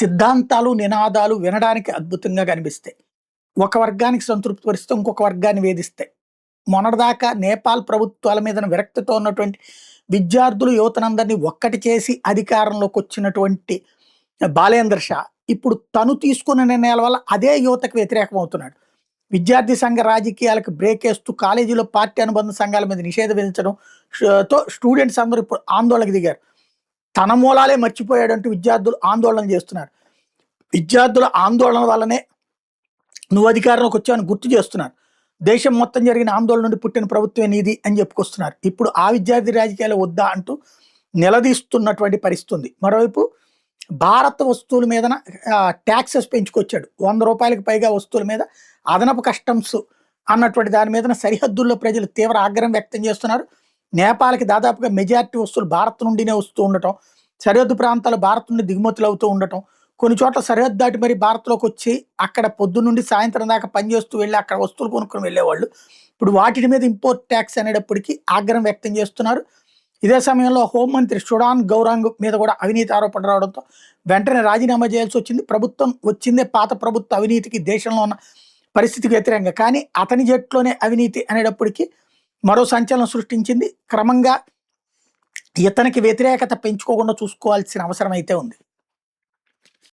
సిద్ధాంతాలు, నినాదాలు వినడానికి అద్భుతంగా కనిపిస్తాయి. ఒక వర్గానికి సంతృప్తి పరిస్తే ఇంకొక వర్గాన్ని వేధిస్తాయి. మొన్నటిదాకా నేపాల్ ప్రభుత్వాల మీద విరక్తితో ఉన్నటువంటి విద్యార్థులు, యువతనందరినీ ఒక్కటి చేసి అధికారంలోకి వచ్చినటువంటి బాలేంద్ర షా ఇప్పుడు తను తీసుకున్న నిర్ణయాల వల్ల అదే యువతకు వ్యతిరేకం అవుతున్నాడు. విద్యార్థి సంఘ రాజకీయాలకు బ్రేక్ వేస్తూ కాలేజీలో పార్టీ అనుబంధ సంఘాల మీద నిషేధం విధించడం తో స్టూడెంట్స్ అందరూ ఇప్పుడు ఆందోళనకు దిగారు. తన మూలాలే మర్చిపోయాడంటూ విద్యార్థులు ఆందోళన చేస్తున్నారు. విద్యార్థుల ఆందోళన వల్లనే నువ్వు అధికారంలోకి వచ్చావని గుర్తు చేస్తున్నారు. దేశం మొత్తం జరిగిన ఆందోళన నుండి పుట్టిన ప్రభుత్వమే నీది అని చెప్పుకొస్తున్నారు. ఇప్పుడు ఆ విద్యార్థి రాజకీయాలు వద్దా అంటూ నిలదీస్తున్నటువంటి పరిస్థితి ఉంది. మరోవైపు భారత వస్తువుల మీద ట్యాక్సెస్ పెంచుకొచ్చాడు. 100 రూపాయలకు పైగా వస్తువుల మీద అదనపు కస్టమ్స్ అన్నటువంటి దాని మీద సరిహద్దుల్లో ప్రజలు తీవ్ర ఆగ్రహం వ్యక్తం చేస్తున్నారు. నేపాల్కి దాదాపుగా మెజారిటీ వస్తువులు భారత్ నుండినే వస్తూ ఉండటం, సరిహద్దు ప్రాంతాలు భారత్ నుండి దిగుమతులు అవుతూ ఉండటం, కొన్ని చోట్ల సరిహద్దు దాటి మరి భారత్లోకి వచ్చి అక్కడ పొద్దున్న నుండి సాయంత్రం దాకా పనిచేస్తూ వెళ్ళి అక్కడ వస్తువులు కొనుక్కొని వెళ్ళేవాళ్ళు. ఇప్పుడు వాటి మీద ఇంపోర్ట్ ట్యాక్స్ అనేటప్పటికీ ఆగ్రహం వ్యక్తం చేస్తున్నారు. ఇదే సమయంలో హోంమంత్రి సుడాన్ గౌరాంగ్ మీద కూడా అవినీతి ఆరోపణలు రావడంతో వెంటనే రాజీనామా చేయాల్సి వచ్చింది. ప్రభుత్వం వచ్చిందే పాత ప్రభుత్వ అవినీతికి, దేశంలో ఉన్న పరిస్థితికి వ్యతిరేకంగా. కానీ అతని జట్లోనే అవినీతి అనేటప్పటికీ మరో సంచలనం సృష్టించింది. క్రమంగా ఇతనికి వ్యతిరేకత పెంచుకోకుండా చూసుకోవాల్సిన అవసరం అయితే ఉంది.